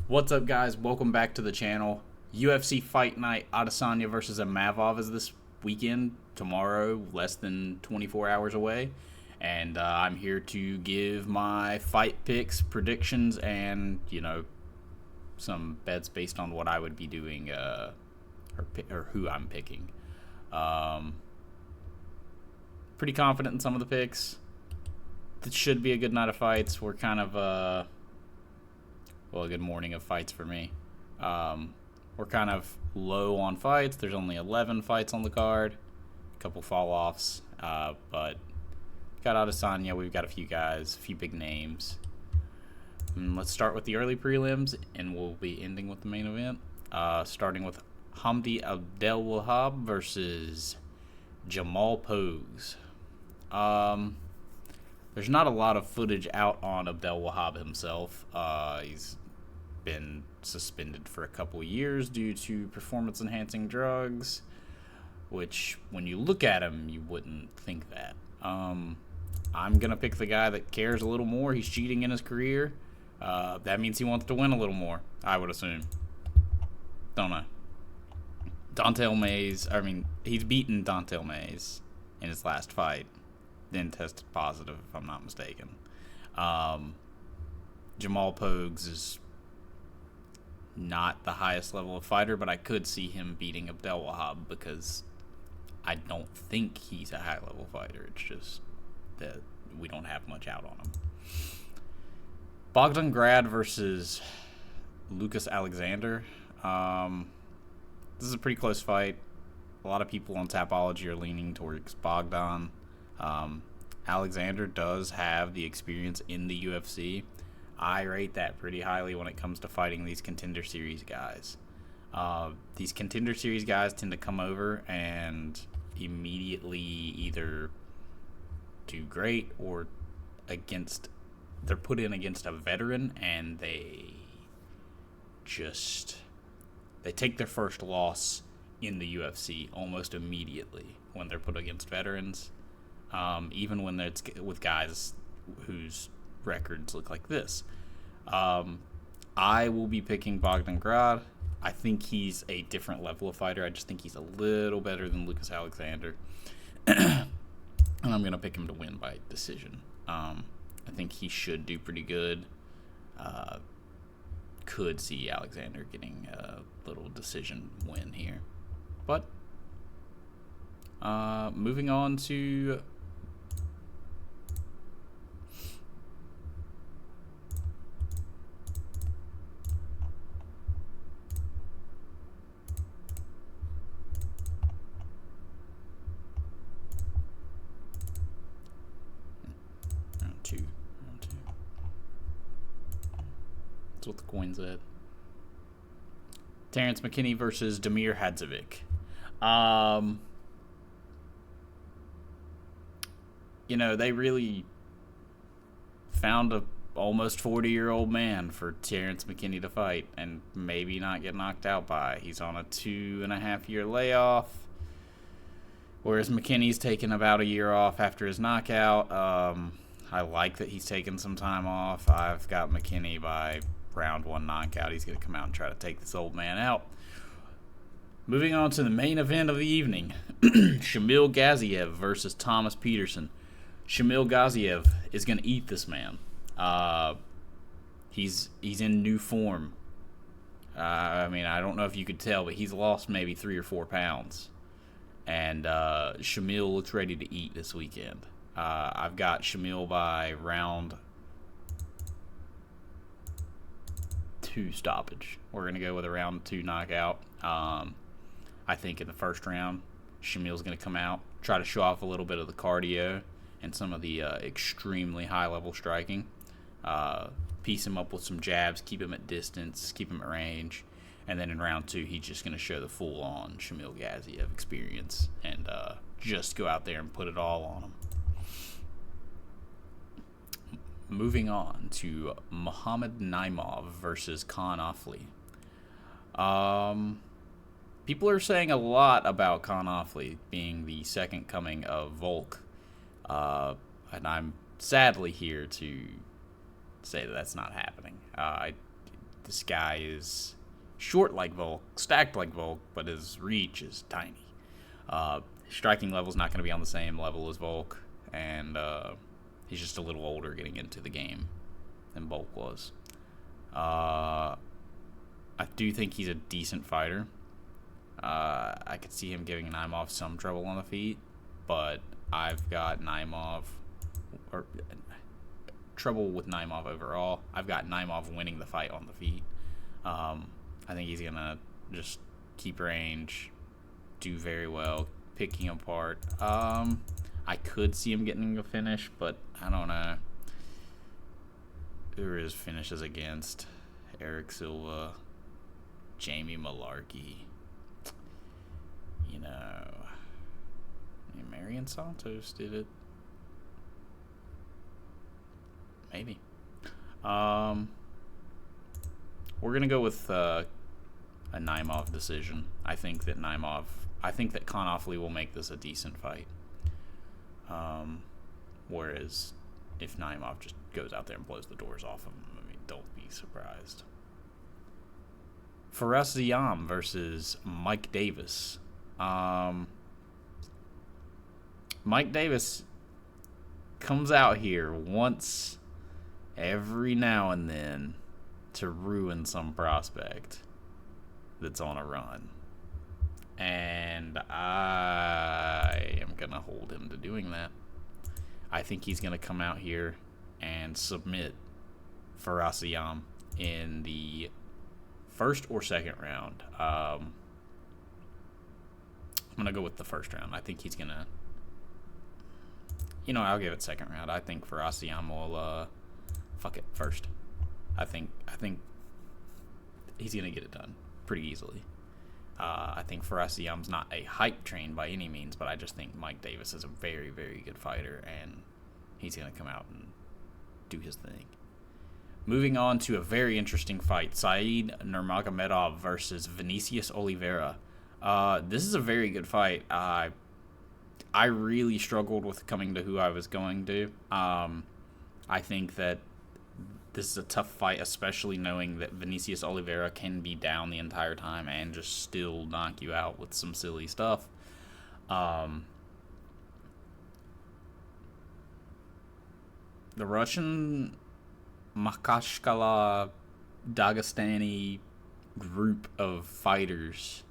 What's up, guys? Welcome back to the channel. UFC Fight Night Adesanya versus Imavov is this weekend, tomorrow, less than 24 hours away. And I'm here to give my fight picks, predictions, and, some bets based on what I would be doing or who I'm picking. Pretty confident in some of the picks. It should be a good night of fights. We're kind of a good morning of fights for me. We're kind of low on fights. There's only 11 fights on the card. A couple fall-offs. But got Adesanya. We've got a few guys, a few big names. Let's start with the early prelims, and we'll be ending with the main event. Starting with Hamdi Abdelwahab versus Jamal Pogues. There's not a lot of footage out on Abdelwahab himself. He's been suspended for a couple years due to performance-enhancing drugs, which, when you look at him, you wouldn't think that. I'm going to pick the guy that cares a little more. He's cheating in his career. That means he wants to win a little more, I would assume. Don't know. He's beaten Dontel Mays in his last fight. Then tested positive, if I'm not mistaken. Jamal Pogues is not the highest level of fighter, but I could see him beating Abdelwahab because I don't think he's a high level fighter. It's just that we don't have much out on him. Bogdan Grad versus Lucas Alexander. This is a pretty close fight. A lot of people on Tapology are leaning towards Bogdan. Alexander does have the experience in the UFC. I rate that pretty highly when it comes to fighting these Contender Series guys. These Contender Series guys tend to come over and immediately either do great or they're put in against a veteran and they take their first loss in the UFC almost immediately when they're put against veterans. Even when it's with guys whose records look like this. I will be picking Bogdan Grad. I think he's a different level of fighter. I just think he's a little better than Lucas Alexander. And I'm going to pick him to win by decision. I think he should do pretty good. Could see Alexander getting a little decision win here. But moving on to round two. That's what the coin said. Terrence McKinney versus Damir Hadzovic. They really found a almost 40-year-old man for Terrence McKinney to fight and maybe not get knocked out by. He's on a 2.5-year layoff, whereas McKinney's taken about a year off after his knockout. I like that he's taken some time off. I've got McKinney by round one knockout. He's going to come out and try to take this old man out. Moving on to the main event of the evening, Shamil Gaziev versus Thomas Peterson. Shamil Gaziev is going to eat this man. He's in new form. I don't know if you could tell, but he's lost maybe 3 or 4 pounds. And Shamil looks ready to eat this weekend. I've got Shamil by round 2 stoppage. We're going to go with a round 2 knockout. I think in the first round, Shamil's going to come out, try to show off a little bit of the cardio and some of the extremely high-level striking. Piece him up with some jabs, keep him at distance, keep him at range. And then in round 2, he's just going to show the full-on Shamil Gaziev experience and just go out there and put it all on him. Moving on to Muhammad Naimov versus Khan Offley. People are saying a lot about Khan Offley being the second coming of Volk. And I'm sadly here to say that that's not happening. This guy is short like Volk, stacked like Volk, but his reach is tiny. Striking level is not going to be on the same level as Volk, and he's just a little older getting into the game than Volk was. I do think he's a decent fighter. I could see him giving Imavov some trouble on the feet, but I've got Imavov, or trouble with Imavov overall. I've got Imavov winning the fight on the feet. I think he's gonna just keep range, do very well, picking apart. I could see him getting a finish, but I don't know. Who are his finishes against? Eric Silva, Jamie Malarkey. You know, Marion Santos did it. Maybe. We're gonna go with a Imavov decision. I think that Konofsky will make this a decent fight. Whereas if Imavov just goes out there and blows the doors off him, I mean, don't be surprised. Fares Ziam versus Mike Davis. Mike Davis comes out here once every now and then to ruin some prospect that's on a run. And I am going to hold him to doing that. I think he's going to come out here and submit Fares Ziam in the first or second round. I'm going to go with the first round. I think he's going to... I'll give it second round. I think Fares Ziam will... fuck it, first. I think he's going to get it done pretty easily. I think Fares Ziam's not a hype train by any means, but I just think Mike Davis is a very, very good fighter, and he's going to come out and do his thing. Moving on to a very interesting fight, Said Nurmagomedov versus Vinicius Oliveira. This is a very good fight. I really struggled with coming to who I was going to. I think that this is a tough fight, especially knowing that Vinicius Oliveira can be down the entire time and just still knock you out with some silly stuff. The Russian Makashkala Dagestani group of fighters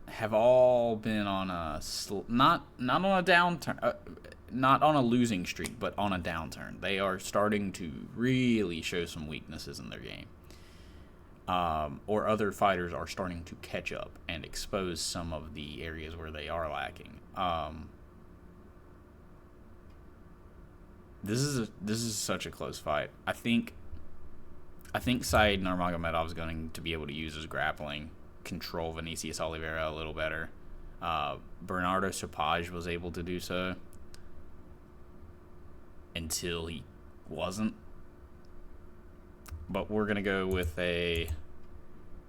have all been on a not on a downturn, not on a losing streak, but on a downturn. They are starting to really show some weaknesses in their game, or other fighters are starting to catch up and expose some of the areas where they are lacking. This is such a close fight. I think Said Nurmagomedov is going to be able to use his grappling, control Vinicius Oliveira a little better. Bernardo Sapage was able to do so until he wasn't. But we're going to go with a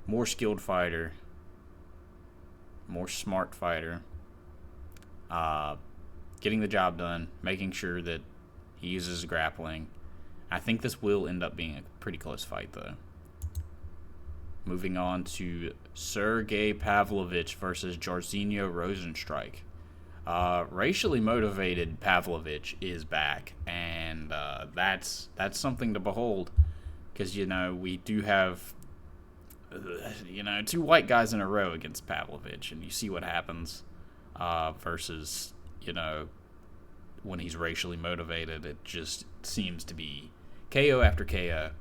more skilled fighter, more smart fighter, getting the job done, making sure that he uses grappling. I think this will end up being a pretty close fight, though. Moving on to Sergey Pavlovich versus Jairzinho Rozenstruik. Racially motivated Pavlovich is back, and that's something to behold, because we do have two white guys in a row against Pavlovich, and you see what happens versus when he's racially motivated. It just seems to be KO after KO.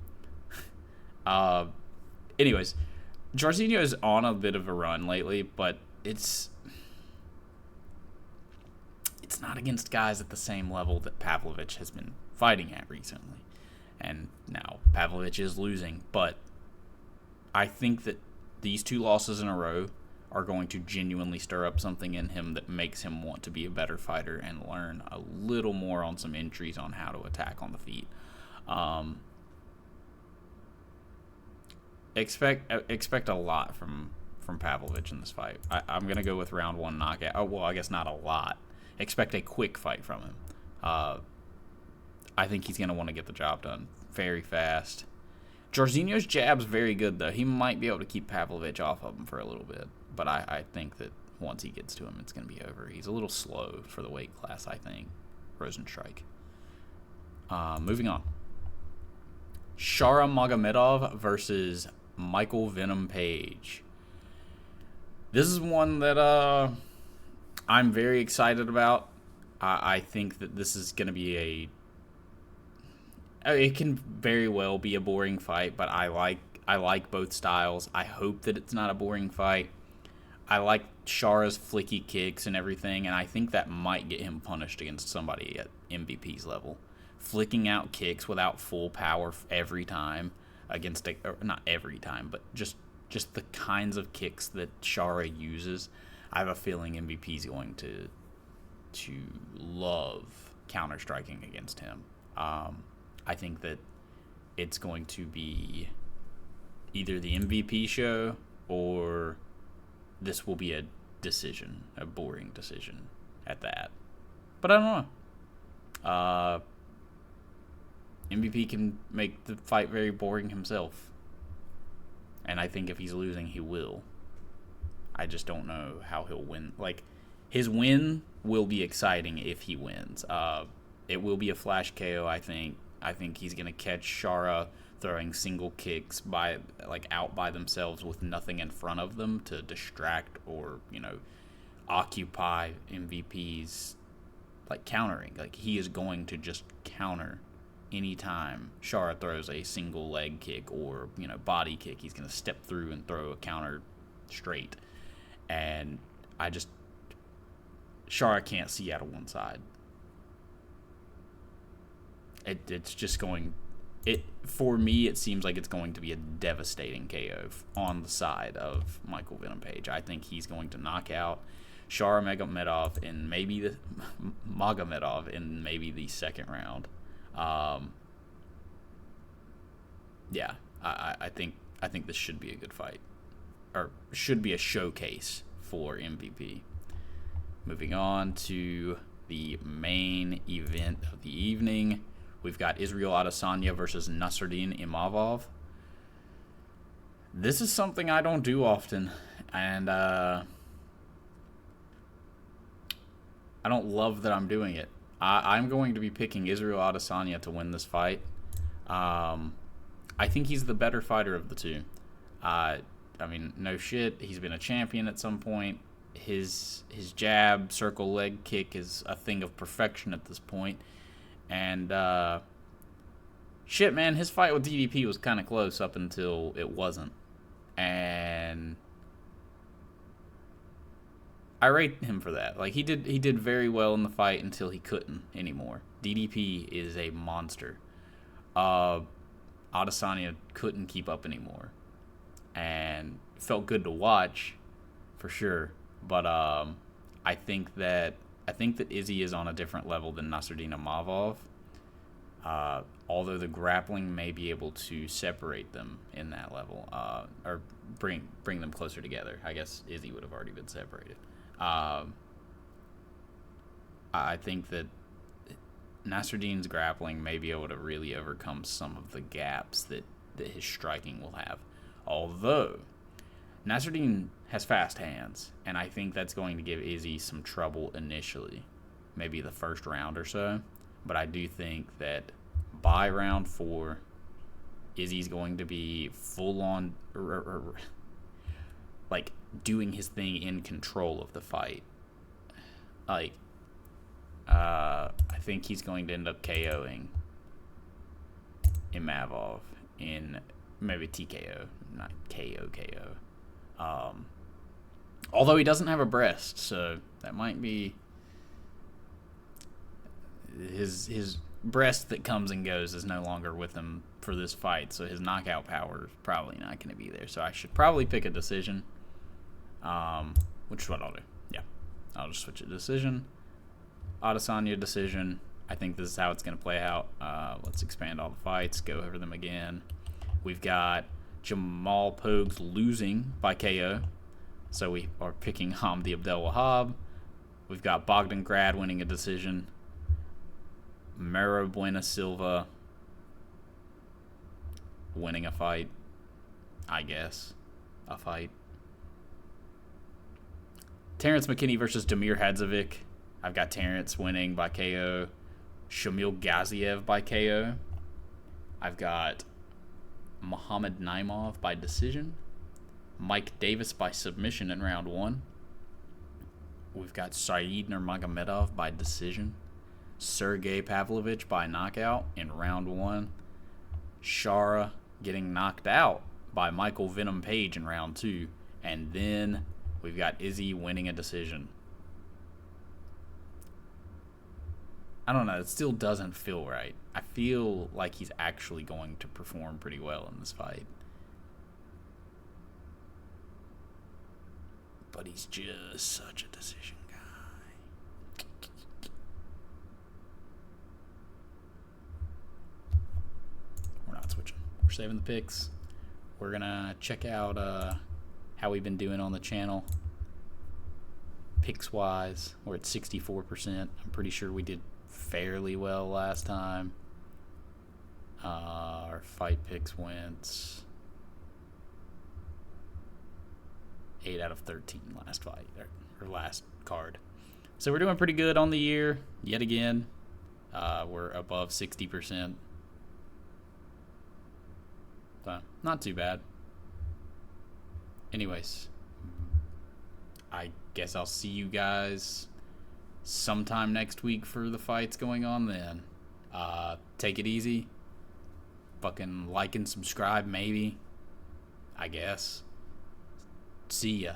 Anyways, Jairzinho is on a bit of a run lately, but it's not against guys at the same level that Pavlovich has been fighting at recently. And now Pavlovich is losing, but I think that these two losses in a row are going to genuinely stir up something in him that makes him want to be a better fighter and learn a little more on some entries on how to attack on the feet. Expect a lot from Pavlovich in this fight. I'm going to go with round one knockout. Oh, well, I guess not a lot. Expect a quick fight from him. I think he's going to want to get the job done very fast. Jorginho's jab's very good, though. He might be able to keep Pavlovich off of him for a little bit. But I think that once he gets to him, it's going to be over. He's a little slow for the weight class, I think. Rozenstruik. Moving on. Shara Magomedov versus Michael Venom Page. This is one that I'm very excited about. I think that this is going to be it can very well be a boring fight, but I like both styles. I hope that it's not a boring fight. I like Shara's flicky kicks and everything, and I think that might get him punished against somebody at MVP's level. Flicking out kicks without full power every time against not every time, but just the kinds of kicks that Shara uses. I have a feeling MVP's going to love counter-striking against him. I think that it's going to be either the MVP show or this will be a decision, a boring decision at that. But I don't know. MVP can make the fight very boring himself. And I think if he's losing, he will. I just don't know how he'll win. Like, his win will be exciting if he wins. It will be a flash KO, I think. I think he's going to catch Shara throwing single kicks out by themselves with nothing in front of them to distract or, occupy MVP's countering. He is going to just counter anytime Shara throws a single leg kick or, body kick. He's going to step through and throw a counter straight. And Shara can't see out of one side. It's just going... For me, it seems like it's going to be a devastating KO on the side of Michael Venom Page. I think he's going to knock out Shara Magomedov in maybe the second round. Yeah, I think this should be a good fight, or should be a showcase for MVP. Moving on to the main event of the evening. We've got Israel Adesanya versus Nasruddin Imavov. This is something I don't do often, and I don't love that I'm doing it. I'm going to be picking Israel Adesanya to win this fight. I think he's the better fighter of the two. No shit. He's been a champion at some point. His jab, circle leg kick is a thing of perfection at this point. And, shit, man, his fight with DDP was kind of close up until it wasn't. And I rate him for that. He did very well in the fight until he couldn't anymore. DDP is a monster. Adesanya couldn't keep up anymore. And it felt good to watch, for sure. But I think that Izzy is on a different level than Nasruddin Imavov. Although the grappling may be able to separate them in that level, or bring them closer together. I guess Izzy would have already been separated. I think that Nasruddin's grappling may be able to really overcome some of the gaps that his striking will have. Although Nasruddin has fast hands, and I think that's going to give Izzy some trouble initially, maybe the first round or so. But I do think that by round 4, Izzy's going to be full on, doing his thing in control of the fight. I think he's going to end up KOing Imavov in maybe TKO, not KO. Although he doesn't have a breast, so that might be his breast that comes and goes is no longer with him for this fight, so his knockout power is probably not going to be there. So I should probably pick a decision, which is what I'll do. Yeah, I'll just switch a decision. Adesanya decision. I think this is how it's going to play out. Let's expand all the fights, go over them again. We've got Jamal Pogues losing by KO. So we are picking Hamdi Abdelwahab. We've got Bogdan Grad winning a decision. Mero Buena Silva winning a fight. I guess. A fight. Terrence McKinney versus Damir Hadzovic. I've got Terrence winning by KO. Shamil Gaziev by KO. I've got Muhammad Naimov by decision. Mike Davis by submission in round 1. We've got Said Nurmagomedov by decision. Sergey Pavlovich by knockout in round 1. Shara getting knocked out by Michael Venom Page in round 2. And then we've got Izzy winning a decision. I don't know. It still doesn't feel right. I feel like he's actually going to perform pretty well in this fight. But he's just such a decision guy. We're not switching. We're saving the picks. We're going to check out how we've been doing on the channel. Picks-wise, we're at 64%. I'm pretty sure we did fairly well last time. Our fight picks went 8 out of 13 last fight, or last card. So we're doing pretty good on the year, yet again. We're above 60%. So, not too bad. Anyways, I guess I'll see you guys sometime next week for the fights going on then. Take it easy. Fucking like and subscribe, maybe. I guess. See ya.